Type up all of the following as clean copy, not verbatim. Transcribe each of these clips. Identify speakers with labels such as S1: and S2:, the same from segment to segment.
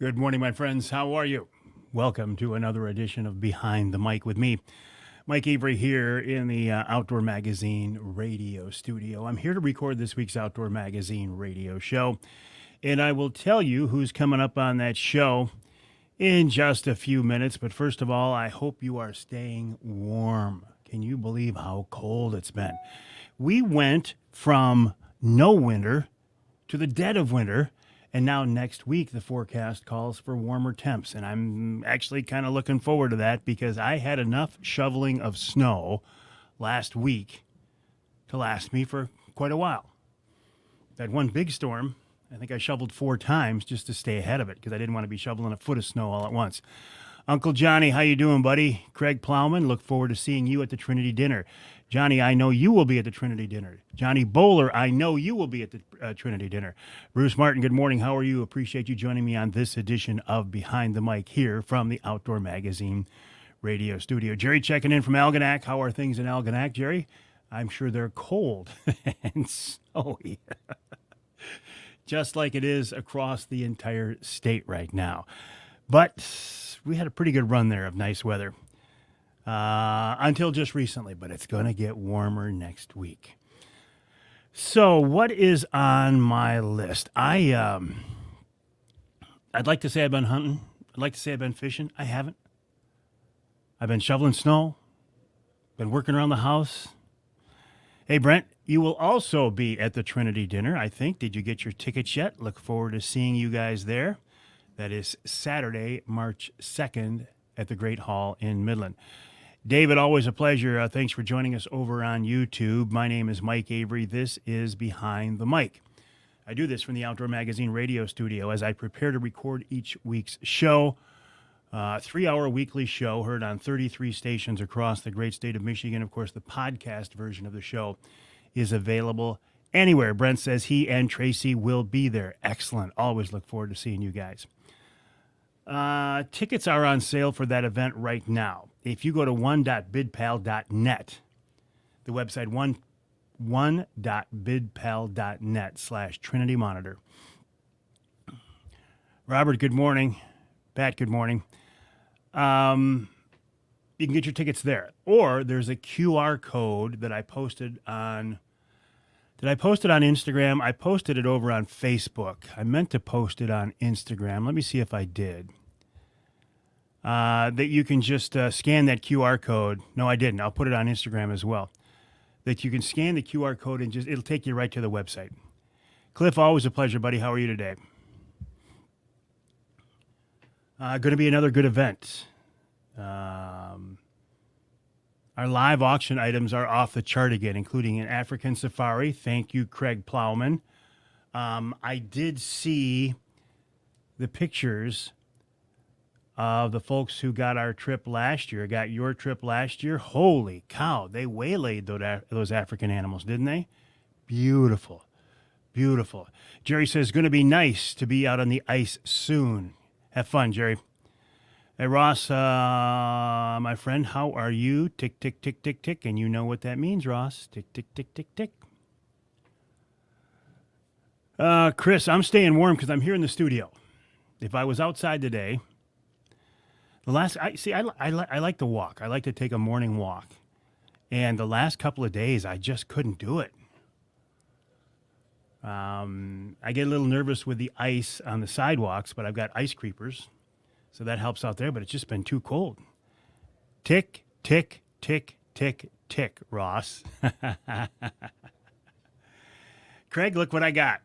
S1: Good morning, my friends. How are you? Welcome to another edition of Behind the Mic with me, Mike Avery, here in the Outdoor Magazine radio studio. I'm here to record this week's Outdoor Magazine radio show, and I will tell you who's coming up on that show in just a few minutes. But first of all, I hope you are staying warm. Can you believe how cold it's been? We went from no winter to the dead of winter. And now next week, the forecast calls for warmer temps. And I'm actually kind of looking forward to that because I had enough shoveling of snow last week to last me for quite a while. That one big storm, I think I shoveled 4 times just to stay ahead of it because I didn't want to be shoveling a foot of snow all at once. Uncle Johnny, how you doing, buddy? Craig Plowman, look forward to seeing you at the Trinity dinner. Johnny, I know you will be at the Trinity dinner. Johnny Bowler, I know you will be at the Trinity dinner. Bruce Martin, good morning. How are you? Appreciate you joining me on this edition of Behind the Mic here from the Outdoor Magazine radio studio. Jerry checking in from Algonac. How are things in Algonac, Jerry? I'm sure they're cold and snowy, just like it is across the entire state right now. But we had a pretty good run there of nice weather. Until just recently, but it's going to get warmer next week. So what is on my list? I'd like to say I've been hunting. I'd like to say I've been fishing. I haven't. I've been shoveling snow, been working around the house. Hey, Brent, you will also be at the Trinity dinner, I think. Did you get your tickets yet? Look forward to seeing you guys there. That is Saturday, March 2nd at the Great Hall in Midland. David, always a pleasure. Thanks for joining us over on YouTube. My name is Mike Avery. This is Behind the Mic. I do this from the Outdoor Magazine radio studio as I prepare to record each week's show. 3-hour weekly show heard on 33 stations across the great state of Michigan. Of course, the podcast version of the show is available anywhere. Brent says he and Tracy will be there. Excellent. Always look forward to seeing you guys. Tickets are on sale for that event right now. If you go to one.bidpal.net, the website one.bidpal.net/Trinity Monitor. Robert, good morning. Pat, good morning. You can get your tickets there. Or there's a QR code that I posted on... Did I post it on Instagram? I posted it over on Facebook. I meant to post it on Instagram. Let me see if I did. That you can just scan that QR code. No, I didn't. I'll put it on Instagram as well. That you can scan the QR code and it'll take you right to the website. Cliff, always a pleasure, buddy. How are you today? Going to be another good event. Our live auction items are off the chart again, including an African safari. Thank you, Craig Plowman. I did see the pictures of the folks who got our trip last year, got your trip last year. Holy cow, they waylaid those African animals, didn't they? Beautiful, beautiful. Jerry says, going to be nice to be out on the ice soon. Have fun, Jerry. Hey, Ross, my friend, how are you? Tick, tick, tick, tick, tick. And you know what that means, Ross. Tick, tick, tick, tick, tick. Chris, I'm staying warm because I'm here in the studio. If I was outside today, I like to walk. I like to take a morning walk. And the last couple of days, I just couldn't do it. I get a little nervous with the ice on the sidewalks, but I've got ice creepers. So that helps out there, but it's just been too cold. Tick, tick, tick, tick, tick, Ross. Craig, look what I got.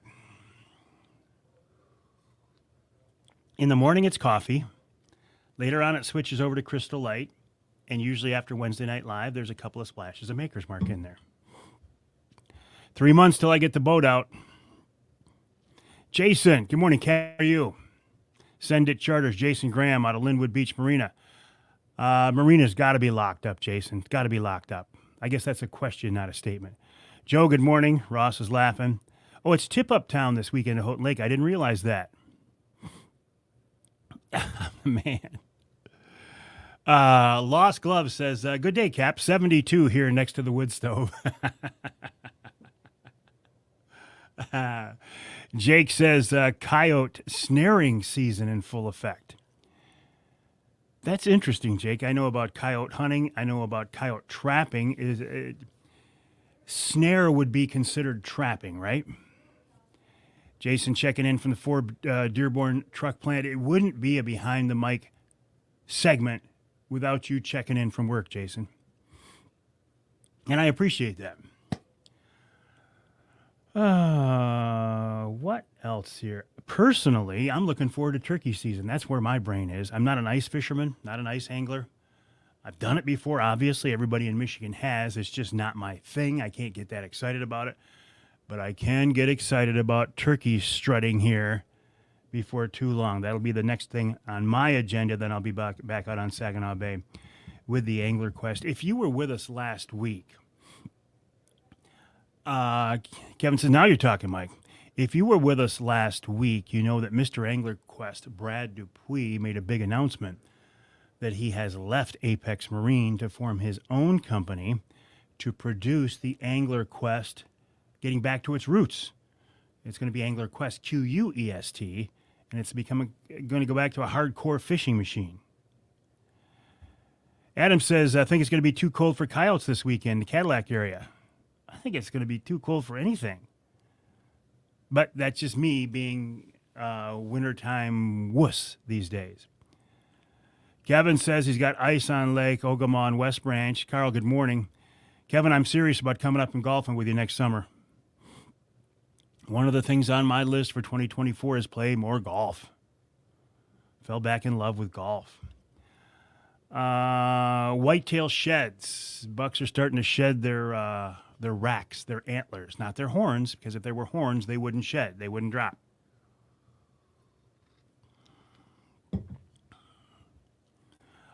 S1: In the morning, it's coffee. Later on, it switches over to Crystal Light. And usually after Wednesday Night Live, there's a couple of splashes of Maker's Mark in there. 3 months till I get the boat out. Jason, good morning, Kat. How are you? Send It Charters, Jason Graham out of Linwood Beach Marina. Marina's got to be locked up, Jason. Got to be locked up. I guess that's a question, not a statement. Joe, good morning. Ross is laughing. Oh, it's tip-up town this weekend at Houghton Lake. I didn't realize that. Man. Lost Glove says, good day, Cap. 72 here next to the wood stove. Jake says coyote snaring season in full effect. That's interesting, Jake. I know about coyote hunting. I know about coyote trapping. Snare would be considered trapping, right? Jason checking in from the Ford Dearborn truck plant. It wouldn't be a behind the mic segment without you checking in from work, Jason. And I appreciate that. What else here? Personally, I'm looking forward to turkey season. That's where my brain is. I'm not an ice fisherman, not an ice angler. I've done it before, obviously. Everybody in Michigan has. It's just not my thing. I can't get that excited about it. But I can get excited about turkey strutting here before too long. That'll be the next thing on my agenda. Then I'll be back out on Saginaw Bay with the Angler Quest. If you were with us last week, Kevin says, now you're talking, Mike. If you were with us last week, you know that Mr. Angler Quest, Brad Dupuis, made a big announcement that he has left Apex Marine to form his own company to produce the Angler Quest, getting back to its roots. It's going to be Angler Quest, Quest, and it's going to go back to a hardcore fishing machine. Adam says, I think it's going to be too cold for coyotes this weekend in the Cadillac area. I think it's going to be too cold for anything. But that's just me being wintertime wuss these days. Kevin says he's got ice on Lake Ogama and West Branch. Carl, good morning. Kevin, I'm serious about coming up and golfing with you next summer. One of the things on my list for 2024 is play more golf. Fell back in love with golf. Whitetail sheds. Bucks are starting to shed their racks, their antlers, not their horns, because if they were horns, they wouldn't shed. They wouldn't drop.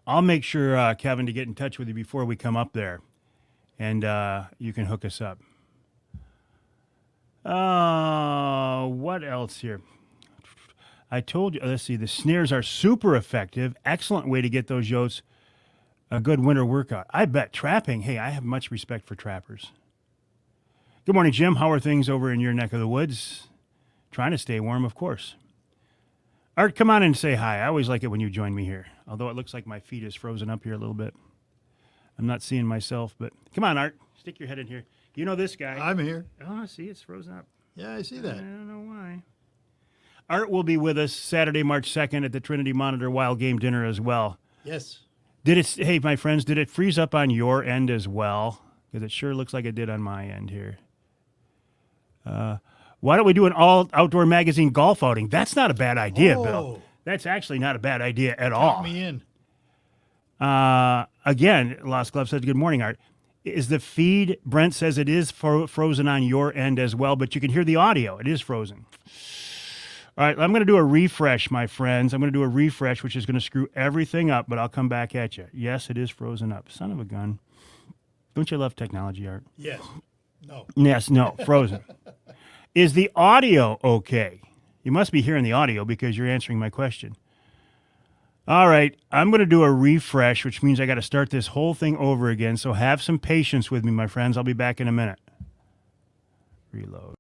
S1: I'll make sure, Kevin, to get in touch with you before we come up there, and you can hook us up. What else here? I told you, let's see, the snares are super effective. Excellent way to get those yotes a good winter workout. I bet trapping, hey, I have much respect for trappers. Good morning, Jim. How are things over in your neck of the woods? Trying to stay warm, of course. Art, come on and say hi. I always like it when you join me here, although it looks like my feet is frozen up here a little bit. I'm not seeing myself, but come on, Art. Stick your head in here. You know this guy.
S2: I'm here.
S1: Oh, see, it's frozen up.
S2: Yeah, I see that.
S1: I don't know why. Art will be with us Saturday, March 2nd at the Trinity Monitor Wild Game Dinner as well.
S2: Yes.
S1: Hey, my friends, did it freeze up on your end as well? Because it sure looks like it did on my end here. Why don't we do an all-outdoor magazine golf outing? That's not a bad idea, Bill. That's actually not a bad idea at all.
S2: Count me in.
S1: Again, Lost Glove says, good morning, Art. Is the feed, Brent says it is frozen on your end as well, but you can hear the audio. It is frozen. All right, I'm going to do a refresh, my friends. I'm going to do a refresh, which is going to screw everything up, but I'll come back at you. Yes, it is frozen up. Son of a gun. Don't you love technology, Art?
S2: Yes. No.
S1: Yes, no, frozen. Is the audio okay? You must be hearing the audio because you're answering my question. All right, I'm going to do a refresh, which means I got to start this whole thing over again, so have some patience with me, my friends. I'll be back in a minute. Reload.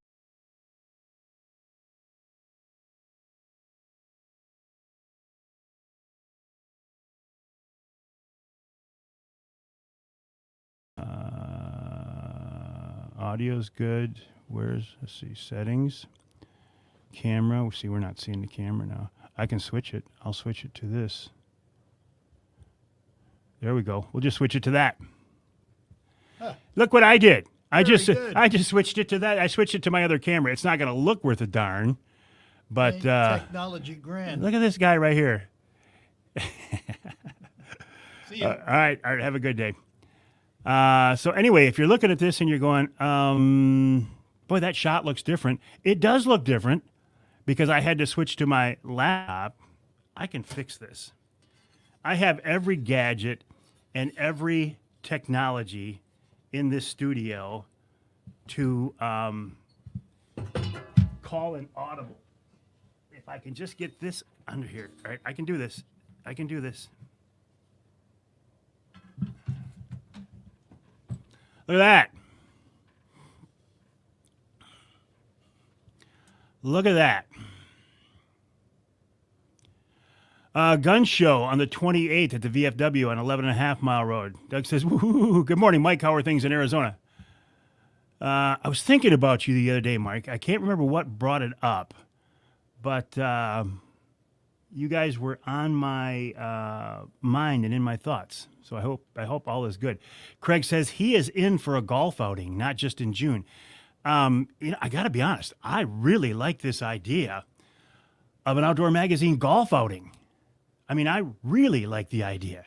S1: Audio's good. Let's see, settings, camera. See, we're not seeing the camera now. I can switch it. I'll switch it to this. There we go. We'll just switch it to that. Huh. Look what I did. I just switched it to that. I switched it to my other camera. It's not going to look worth a darn, but
S2: technology grand.
S1: Look at this guy right here.
S2: See you.
S1: All right. Have a good day. So anyway, if you're looking at this and you're going, boy, that shot looks different. It does look different because I had to switch to my laptop. I can fix this. I have every gadget and every technology in this studio to call an audible. If I can just get this under here. All right, I can do this. I can do this. Look at that. Look at that. Gun show on the 28th at the VFW on 11.5 Mile Road. Doug says, woo, good morning, Mike. How are things in Arizona? I was thinking about you the other day, Mike. I can't remember what brought it up, but you guys were on my mind and in my thoughts. So I hope all is good. Craig says he is in for a golf outing, not just in June. I got to be honest. I really like this idea of an outdoor magazine golf outing. I mean, I really like the idea.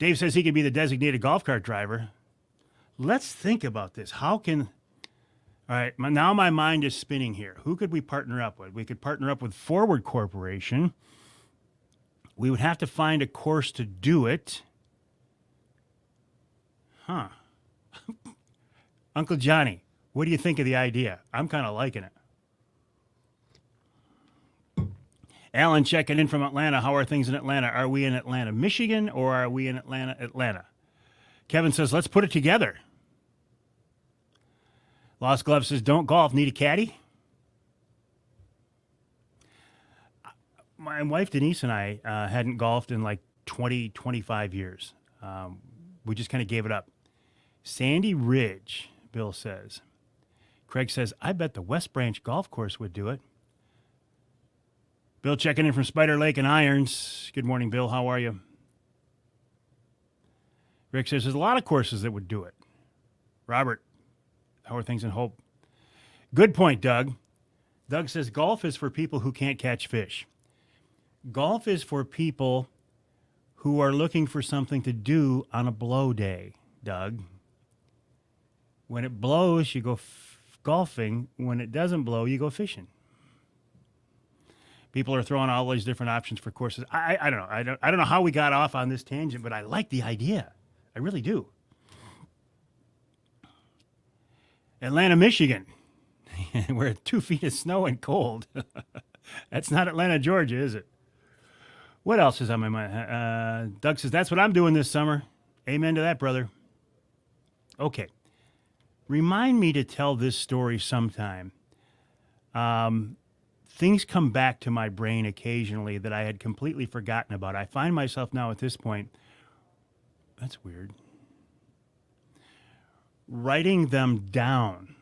S1: Dave says he could be the designated golf cart driver. Let's think about this. All right, now my mind is spinning here. Who could we partner up with? We could partner up with Forward Corporation. We would have to find a course to do it. Huh. Uncle Johnny, what do you think of the idea? I'm kind of liking it. Alan checking in from Atlanta. How are things in Atlanta? Are we in Atlanta, Michigan, or are we in Atlanta? Kevin says, let's put it together. Lost Glove says, don't golf, need a caddy? My wife Denise and I hadn't golfed in like 20, 25 years. We just kind of gave it up. Sandy Ridge, Bill says. Craig says, I bet the West Branch Golf Course would do it. Bill checking in from Spider Lake and Irons. Good morning, Bill. How are you? Rick says there's a lot of courses that would do it. Robert, how are things in Hope? Good point, Doug. Doug says golf is for people who can't catch fish. Golf is for people who are looking for something to do on a blow day, Doug. When it blows, you go golfing. When it doesn't blow, you go fishing. People are throwing all these different options for courses. I don't know. I don't know how we got off on this tangent, but I like the idea. I really do. Atlanta, Michigan. We're at 2 feet of snow and cold. That's not Atlanta, Georgia, is it? What else is on my mind? Doug says, that's what I'm doing this summer. Amen to that, brother. Okay. Remind me to tell this story sometime. Things come back to my brain occasionally that I had completely forgotten about. I find myself now at this point, that's weird, writing them down.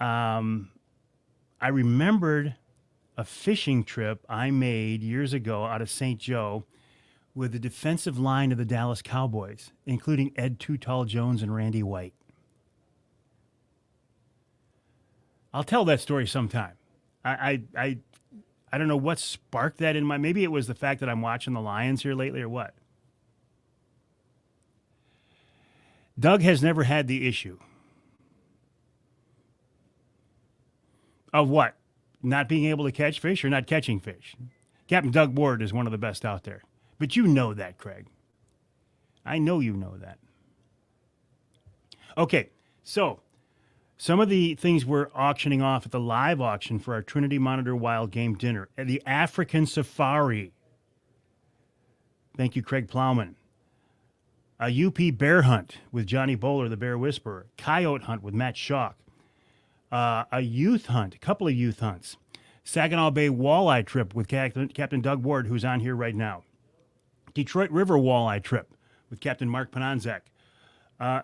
S1: I remembered a fishing trip I made years ago out of St. Joe with the defensive line of the Dallas Cowboys, including Ed Too Tall Jones and Randy White. I'll tell that story sometime. I don't know what sparked that in my... Maybe it was the fact that I'm watching the Lions here lately or what. Doug has never had the issue. Of what? Not being able to catch fish or not catching fish? Captain Doug Ward is one of the best out there. But you know that, Craig. I know you know that. Okay, so... some of the things we're auctioning off at the live auction for our Trinity Monitor Wild Game Dinner. The African Safari. Thank you, Craig Plowman. A UP bear hunt with Johnny Bowler, the Bear Whisperer. Coyote hunt with Matt Schock. A youth hunt, a couple of youth hunts. Saginaw Bay walleye trip with Captain Doug Ward, who's on here right now. Detroit River walleye trip with Captain Mark Pananzak.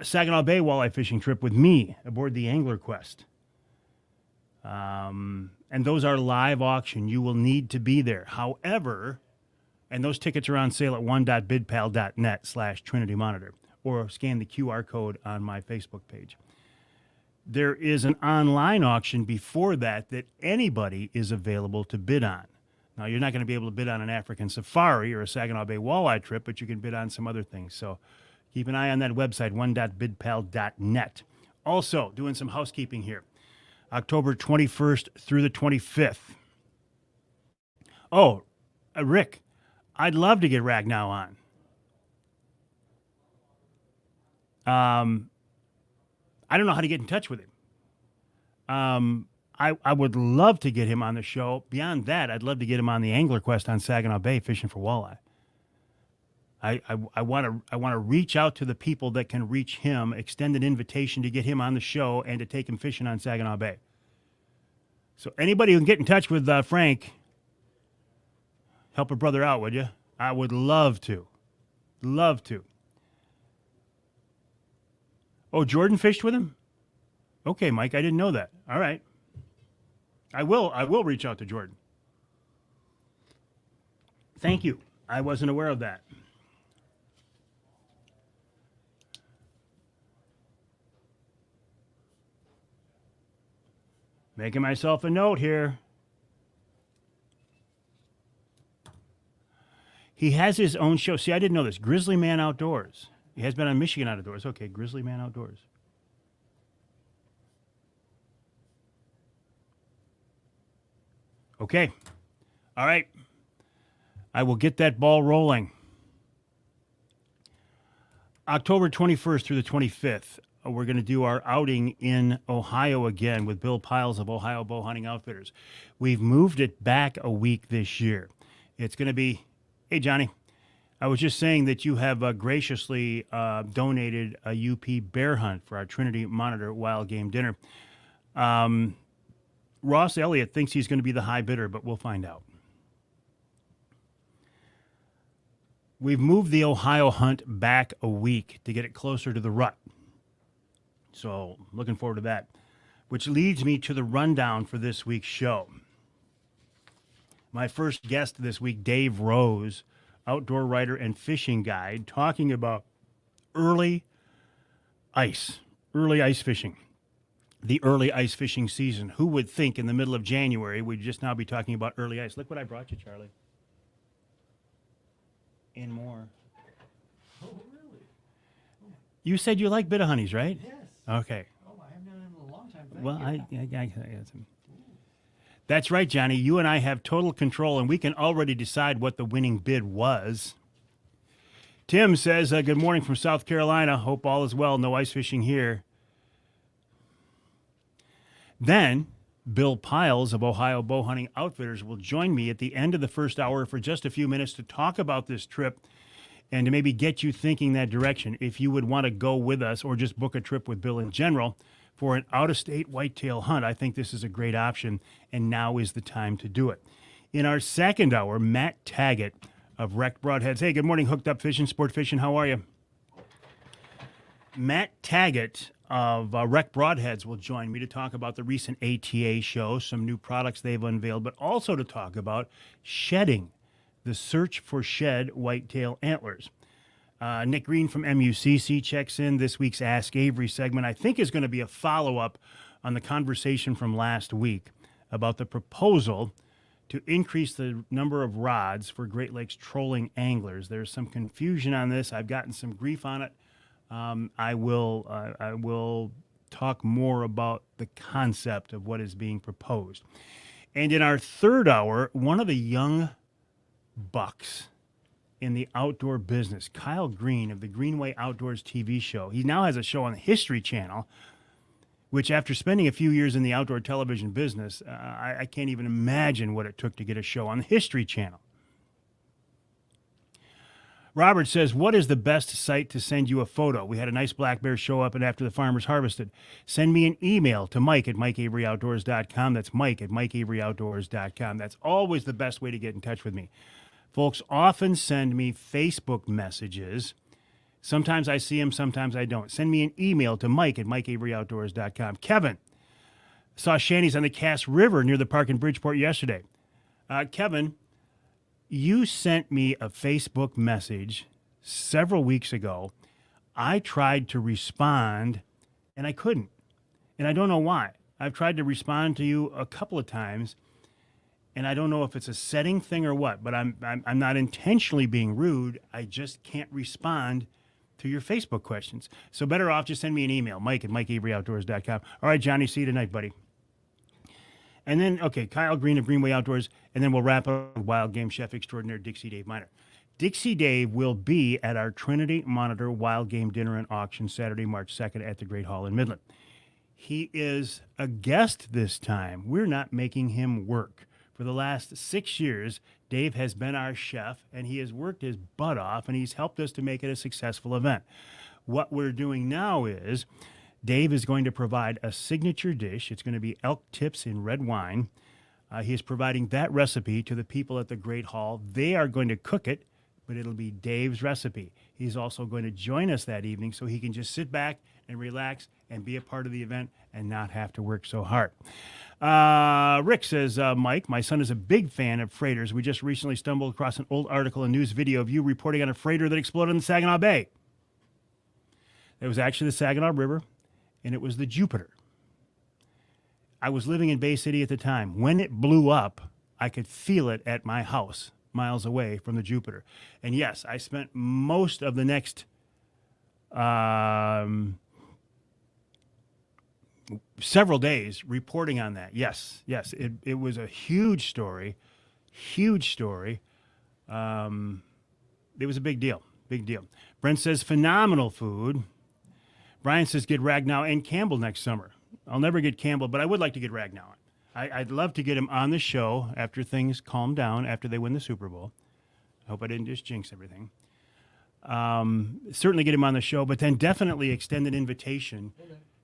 S1: Saginaw Bay walleye fishing trip with me aboard the Angler Quest. And those are live auction. You will need to be there. However, and those tickets are on sale at one.bidpal.net/Trinity Monitor or scan the QR code on my Facebook page. There is an online auction before that anybody is available to bid on. Now, you're not going to be able to bid on an African safari or a Saginaw Bay walleye trip, but you can bid on some other things. So keep an eye on that website, one.bidpal.net. Also, doing some housekeeping here. October 21st through the 25th. Oh, Rick, I'd love to get Ragnow on. I don't know how to get in touch with him. I would love to get him on the show. Beyond that, I'd love to get him on the Angler Quest on Saginaw Bay fishing for walleye. I want to reach out to the people that can reach him, extend an invitation to get him on the show and to take him fishing on Saginaw Bay. So anybody who can get in touch with Frank, help a brother out, would you? I would love to. Love to. Oh, Jordan fished with him? Okay, Mike, I didn't know that. All right. I will reach out to Jordan. Thank you. I wasn't aware of that. Making myself a note here. He has his own show. See, I didn't know this. Grizzly Man Outdoors. He has been on Michigan Outdoors. Okay, Grizzly Man Outdoors. Okay. All right. I will get that ball rolling. October 21st through the 25th, we're going to do our outing in Ohio again with Bill Piles of Ohio Bow Hunting Outfitters. We've moved it back a week this year. It's going to be, hey, Johnny, I was just saying that you have graciously donated a UP bear hunt for our Trinity Monitor Wild Game Dinner. Ross Elliott thinks he's going to be the high bidder, but we'll find out. We've moved the Ohio hunt back a week to get it closer to the rut. So looking forward to that, which leads me to the rundown for this week's show. My first guest this week, Dave Rose, outdoor writer and fishing guide, talking about early ice fishing, the early ice fishing season. Who would think in the middle of January we'd just now be talking about early ice? Look what I brought you, Charlie. And more.
S2: Oh, really?
S1: You said you like Bit-O-Honeys, right?
S2: Yes.
S1: Okay.
S2: Oh, I haven't done it in a long time. Thank
S1: Well,
S2: you.
S1: I got some. That's right, Johnny. You and I have total control, and we can already decide what the winning bid was. Tim says, good morning from South Carolina. Hope all is well. No ice fishing here. Then, Bill Piles of Ohio Bow Hunting Outfitters will join me at the end of the first hour for just a few minutes to talk about this trip and to maybe get you thinking that direction. If you would want to go with us or just book a trip with Bill in general for an out-of-state whitetail hunt, I think this is a great option, and now is the time to do it. In our second hour, Matt Taggett of Wrecked Broadheads. Hey, good morning, Hooked Up Fishing, Sport Fishing. How are you? Matt Taggett of Wrecked Broadheads will join me to talk about the recent ATA show, some new products they've unveiled, but also to talk about shedding, the search for shed whitetail antlers. Nick Green from MUCC checks in. This week's Ask Avery segment, I think, is going to be a follow-up on the conversation from last week about the proposal to increase the number of rods for Great Lakes trolling anglers. There's some confusion on this. I've gotten some grief on it. I will talk more about the concept of what is being proposed. And in our third hour, one of the young bucks in the outdoor business, Kyle Green of the Greenway Outdoors TV show. He now has a show on the History Channel, which after spending a few years in the outdoor television business, I can't even imagine what it took to get a show on the History Channel. Robert says, what is the best site to send you a photo? We had a nice black bear show up and after the farmers harvested. Send me an email to mike@mikeaveryoutdoors.com. That's mike@mikeaveryoutdoors.com. That's always the best way to get in touch with me. Folks often send me Facebook messages. Sometimes I see them, sometimes I don't. Send me an email to mike@mikeaveryoutdoors.com. Kevin saw shanties on the Cass River near the park in Bridgeport yesterday. Kevin, you sent me a Facebook message several weeks ago. I tried to respond, and I couldn't. And I don't know why. I've tried to respond to you a couple of times, and I don't know if it's a setting thing or what, but I'm not intentionally being rude. I just can't respond to your Facebook questions. So better off just send me an email, mike@mikeaveryoutdoors.com. All right, Johnny, see you tonight, buddy. And then, okay, Kyle Green of Greenway Outdoors, and then we'll wrap up with Wild Game Chef Extraordinaire Dixie Dave Miner. Dixie Dave will be at our Trinity Monitor Wild Game Dinner and Auction Saturday, March 2nd at the Great Hall in Midland. He is a guest this time. We're not making him work. For the last 6 years, Dave has been our chef, and he has worked his butt off, and he's helped us to make it a successful event. What we're doing now is Dave is going to provide a signature dish. It's going to be elk tips in red wine. He is providing that recipe to the people at the Great Hall. They are going to cook it, but it'll be Dave's recipe. He's also going to join us that evening so he can just sit back and relax and be a part of the event and not have to work so hard. Rick says, Mike, my son is a big fan of freighters. We just recently stumbled across an old article and news video of you reporting on a freighter that exploded in the Saginaw Bay. It was actually the Saginaw River, and it was the Jupiter. I was living in Bay City at the time. When it blew up, I could feel it at my house, miles away from the Jupiter. And yes, I spent most of the next several days reporting on that. Yes, it was a huge story. It was a big deal. Brent says, phenomenal food. Brian says, get Ragnow and Campbell next summer. I'll never get Campbell, but I would like to get Ragnow. I'd love to get him on the show after things calm down, after they win the Super Bowl. I hope I didn't just jinx everything. Certainly get him on the show, but then definitely extend an invitation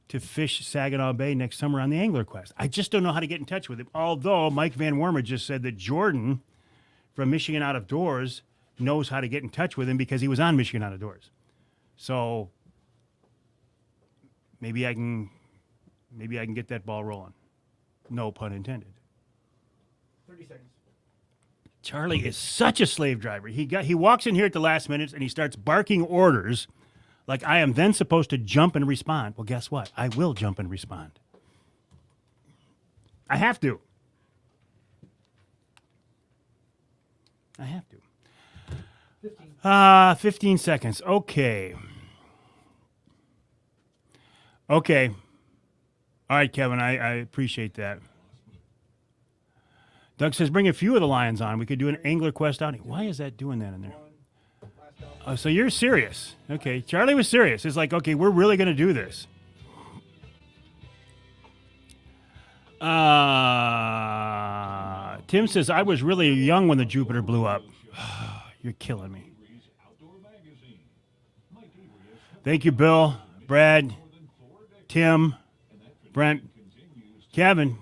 S1: to fish Saginaw Bay next summer on the Angler Quest. I just don't know how to get in touch with him, although Mike Van Wormer just said that Jordan from Michigan Out of Doors knows how to get in touch with him because he was on Michigan Out of Doors. So maybe I can get that ball rolling. No pun intended.
S2: 30 seconds.
S1: Charlie is such a slave driver. He walks in here at the last minute and he starts barking orders like I am then supposed to jump and respond. Well, guess what? I will jump and respond. I have to.
S2: 15.
S1: 15 seconds. Okay. All right, Kevin, I appreciate that. Doug says, bring a few of the lions on. We could do an Angler Quest outing. Why is that doing that in there? Oh, so you're serious. Okay, Charlie was serious. It's like, okay, we're really going to do this. Tim says, I was really young when the Jupiter blew up. You're killing me. Thank you, Bill, Brad, Tim, Brent, Kevin.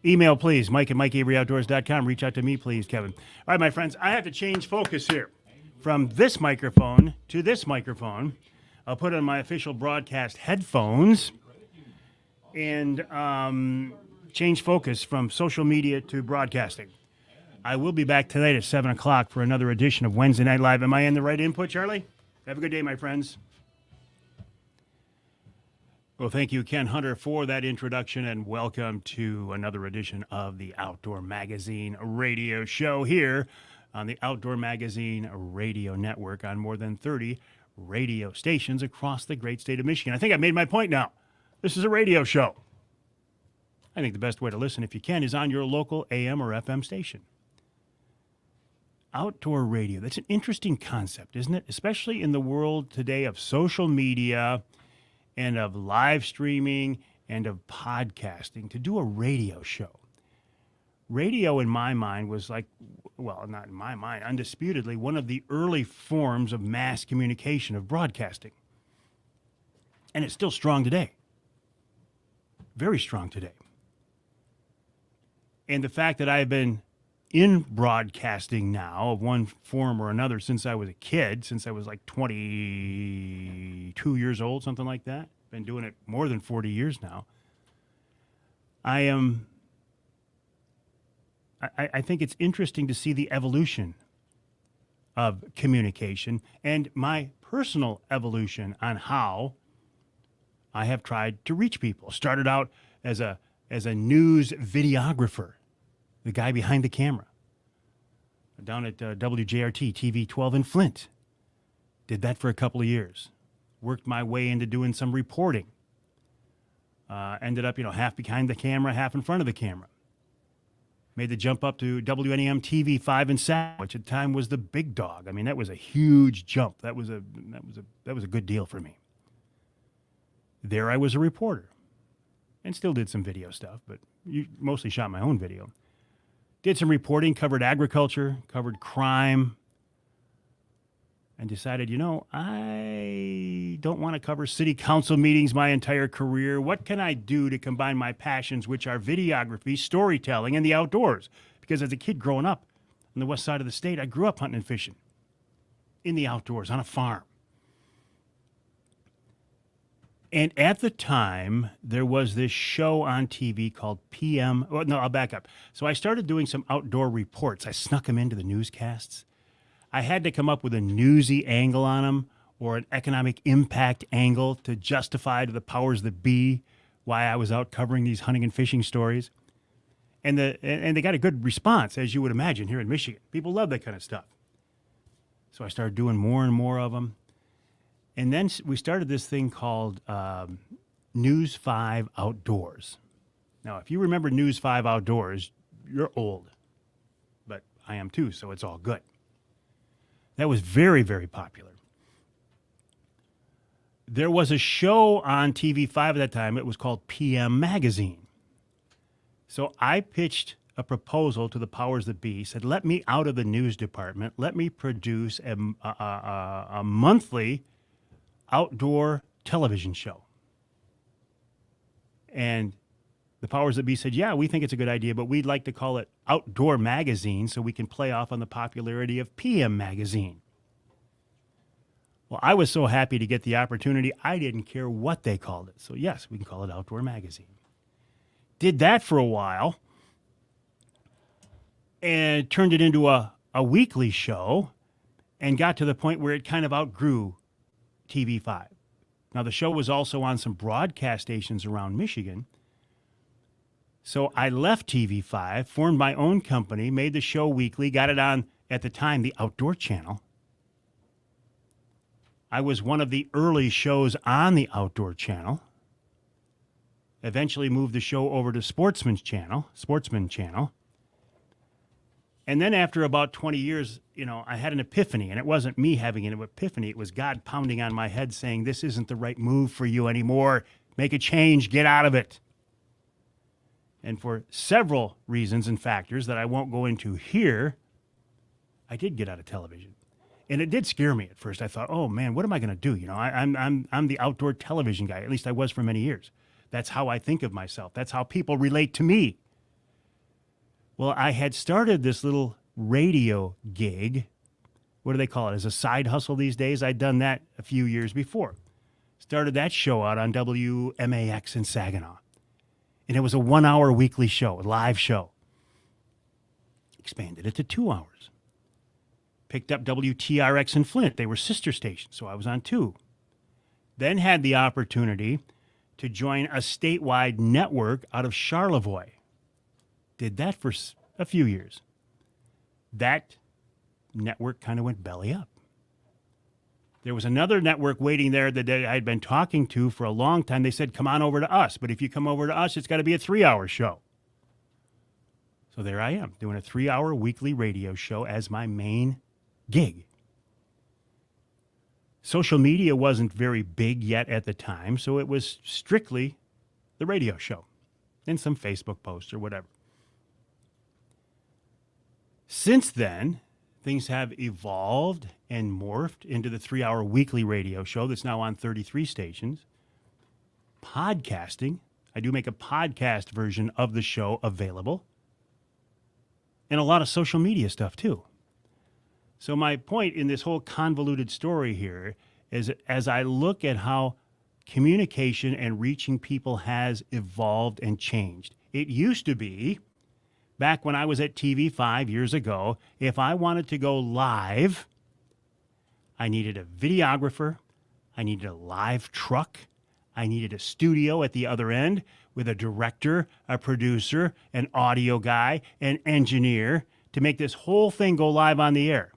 S1: Email, please, mike@mikeaveryoutdoors.com. Reach out to me, please, Kevin. All right, my friends, I have to change focus here from this microphone to this microphone. I'll put on my official broadcast headphones and change focus from social media to broadcasting. I will be back tonight at 7 o'clock for another edition of Wednesday Night Live. Am I in the right input, Charlie? Have a good day, my friends. Well, thank you, Ken Hunter, for that introduction, and welcome to another edition of the Outdoor Magazine radio show here on the Outdoor Magazine radio network on more than 30 radio stations across the great state of Michigan. I think I made my point now. This is a radio show. I think the best way to listen, if you can, is on your local AM or FM station. Outdoor radio, that's an interesting concept, isn't it? Especially in the world today of social media and of live streaming and of podcasting, to do a radio show. Radio, in my mind, was like, well, not in my mind, undisputedly, one of the early forms of mass communication, of broadcasting. And it's still strong today. Very strong today. And the fact that I've been in broadcasting now of one form or another since I was a kid, since I was like 22 years old, something like that. Been doing it more than 40 years now. I think it's interesting to see the evolution of communication and my personal evolution on how I have tried to reach people. Started out as a news videographer, the guy behind the camera, down at WJRT TV 12 in Flint. Did that for a couple of years. Worked my way into doing some reporting. Ended up, half behind the camera, half in front of the camera. Made the jump up to WNEM TV 5 and 7, which at the time was the big dog. I mean, that was a huge jump. That was a good deal for me. There I was a reporter, and still did some video stuff, but mostly shot my own video. Did some reporting, covered agriculture, covered crime, and decided, I don't want to cover city council meetings my entire career. What can I do to combine my passions, which are videography, storytelling, and the outdoors? Because as a kid growing up on the west side of the state, I grew up hunting and fishing in the outdoors on a farm. And at the time, there was this show on TV called PM. Well, no, I'll back up. So I started doing some outdoor reports. I snuck them into the newscasts. I had to come up with a newsy angle on them or an economic impact angle to justify to the powers that be why I was out covering these hunting and fishing stories. And they got a good response, as you would imagine, here in Michigan. People love that kind of stuff. So I started doing more and more of them. And then we started this thing called News 5 Outdoors. Now, if you remember News 5 Outdoors, you're old. But I am too, so it's all good. That was very, very popular. There was a show on TV5 at that time. It was called PM Magazine. So I pitched a proposal to the powers that be, said, let me out of the news department. Let me produce a monthly outdoor television show. And the powers that be said, yeah, we think it's a good idea, but we'd like to call it Outdoor Magazine so we can play off on the popularity of PM Magazine. Well, I was so happy to get the opportunity, I didn't care what they called it. So yes, we can call it Outdoor Magazine. Did that for a while and turned it into a weekly show and got to the point where it kind of outgrew TV5. Now, the show was also on some broadcast stations around Michigan. So I left TV5, formed my own company, made the show weekly, got it on, at the time, the Outdoor Channel. I was one of the early shows on the Outdoor Channel. Eventually moved the show over to Sportsman Channel. And then after about 20 years, I had an epiphany, and it wasn't me having an epiphany. It was God pounding on my head saying, this isn't the right move for you anymore. Make a change. Get out of it. And for several reasons and factors that I won't go into here, I did get out of television. And it did scare me at first. I thought, oh, man, what am I going to do? I'm the outdoor television guy. At least I was for many years. That's how I think of myself. That's how people relate to me. Well, I had started this little radio gig. What do they call it? As a side hustle these days. I'd done that a few years before. Started that show out on WMAX in Saginaw. And it was a 1-hour weekly show, a live show. Expanded it to 2 hours. Picked up WTRX in Flint. They were sister stations, so I was on 2. Then had the opportunity to join a statewide network out of Charlevoix. Did that for a few years. That network kind of went belly up. There was another network waiting there that I had been talking to for a long time. They said, come on over to us. But if you come over to us, it's got to be a 3-hour show. So there I am, doing a 3-hour weekly radio show as my main gig. Social media wasn't very big yet at the time, so it was strictly the radio show and some Facebook posts or whatever. Since then, things have evolved and morphed into the 3-hour weekly radio show that's now on 33 stations. Podcasting. I do make a podcast version of the show available. And a lot of social media stuff, too. So my point in this whole convoluted story here is as I look at how communication and reaching people has evolved and changed. It used to be, back when I was at TV 5 years ago, if I wanted to go live, I needed a videographer, I needed a live truck, I needed a studio at the other end with a director, a producer, an audio guy, an engineer to make this whole thing go live on the air.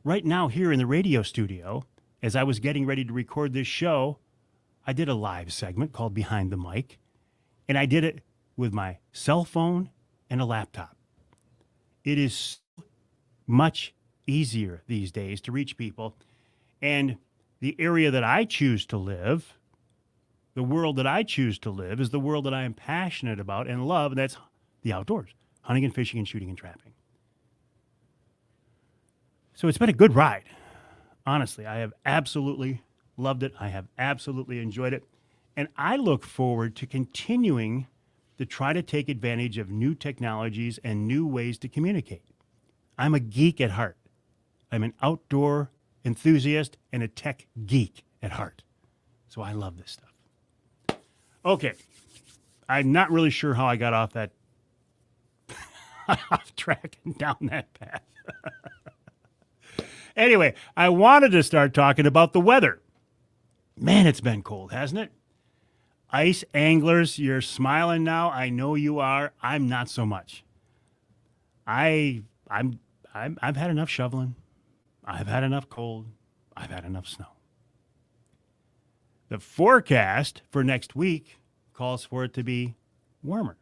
S1: Right now here in the radio studio, as I was getting ready to record this show, I did a live segment called Behind the Mic, and I did it with my cell phone and a laptop. It is so much easier these days to reach people. And the area that I choose to live, the world that I choose to live, is the world that I am passionate about and love, and that's the outdoors, hunting and fishing and shooting and trapping. So it's been a good ride. Honestly, I have absolutely loved it. I have absolutely enjoyed it. And I look forward to continuing to try to take advantage of new technologies and new ways to communicate. I'm a geek at heart. I'm an outdoor enthusiast and a tech geek at heart. So I love this stuff. Okay. I'm not really sure how I got off that off track and down that path. Anyway, I wanted to start talking about the weather. Man, it's been cold, hasn't it? Ice anglers, you're smiling now. I know you are. I'm not so much. I've had enough shoveling. I've had enough cold. I've had enough snow. The forecast for next week calls for it to be warmer.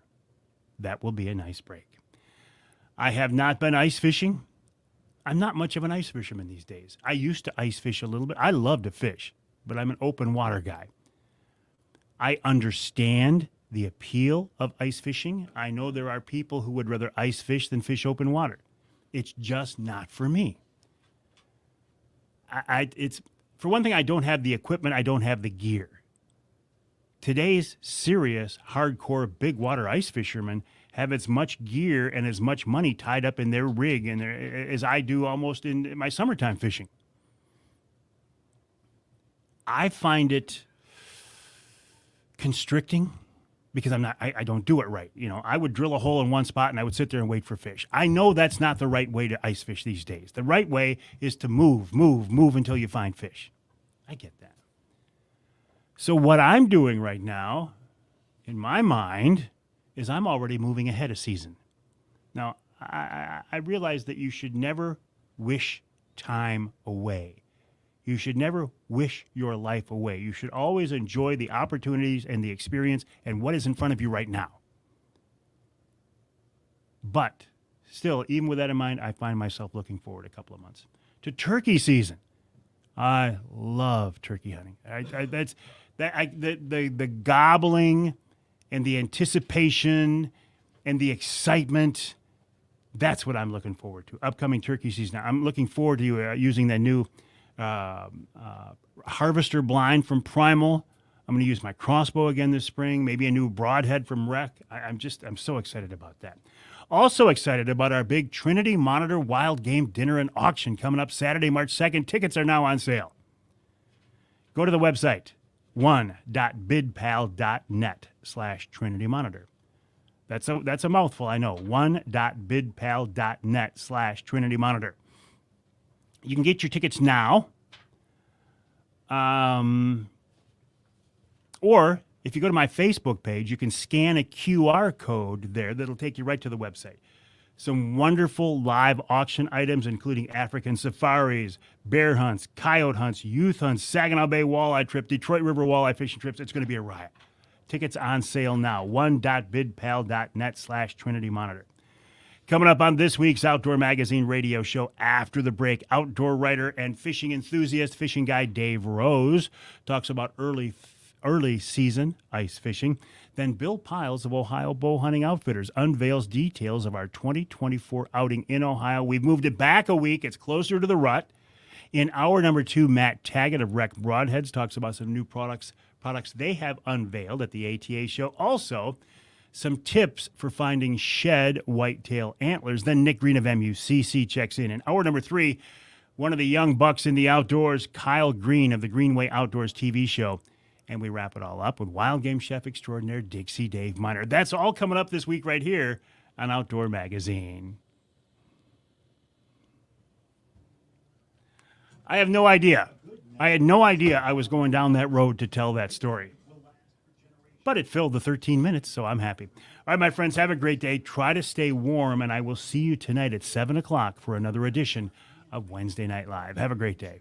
S1: That will be a nice break. I have not been ice fishing. I'm not much of an ice fisherman these days. I used to ice fish a little bit. I love to fish, but I'm an open water guy. I understand the appeal of ice fishing. I know there are people who would rather ice fish than fish open water. It's just not for me. It's for one thing, I don't have the equipment. I don't have the gear. Today's serious, hardcore, big water ice fishermen have as much gear and as much money tied up in their rig and as I do almost in my summertime fishing. I find it constricting because I don't do it right. You know, I would drill a hole in one spot and I would sit there and wait for fish. I know that's not the right way to ice fish these days. The right way is to move until you find fish. I get that. So what I'm doing right now, in my mind, is I'm already moving ahead of season. Now, I realize that you should never wish time away. You should never wish your life away. You should always enjoy the opportunities and the experience and what is in front of you right now. But still, even with that in mind, I find myself looking forward a couple of months to turkey season. I love turkey hunting. The gobbling and the anticipation and the excitement, that's what I'm looking forward to. Upcoming turkey season. I'm looking forward to using that new harvester blind from Primal. I'm going to use my crossbow again this spring, maybe a new broadhead from Rec. I'm so excited about that. Also excited about our big Trinity Monitor Wild Game Dinner and Auction coming up Saturday, March 2nd. Tickets are now on sale. Go to the website, one.bidpal.net/Trinity Monitor. That's a mouthful, I know. one.bidpal.net/Trinity Monitor. You can get your tickets now. Or if you go to my Facebook page, you can scan a QR code there that'll take you right to the website. Some wonderful live auction items, including African safaris, bear hunts, coyote hunts, youth hunts, Saginaw Bay walleye trip, Detroit River walleye fishing trips. It's going to be a riot. Tickets on sale now. one.bidpal.net/Trinity Monitor. Coming up on this week's Outdoor Magazine radio show after the break, outdoor writer and fishing enthusiast, fishing guy Dave Rose talks about early season ice fishing. Then Bill Piles of Ohio Bow Hunting Outfitters unveils details of our 2024 outing in Ohio. We've moved it back a week. It's closer to the rut. In hour number 2, Matt Taggett of Rec Broadheads talks about some new products they have unveiled at the ATA show. Also, some tips for finding shed whitetail antlers. Then Nick Green of MUCC checks in. In hour number 3, one of the young bucks in the outdoors, Kyle Green of the Greenway Outdoors TV show. And we wrap it all up with wild game chef extraordinaire Dixie Dave Miner. That's all coming up this week right here on Outdoor Magazine. I have no idea. I had no idea I was going down that road to tell that story. But it filled the 13 minutes, so I'm happy. All right, my friends, have a great day. Try to stay warm, and I will see you tonight at 7 o'clock for another edition of Wednesday Night Live. Have a great day.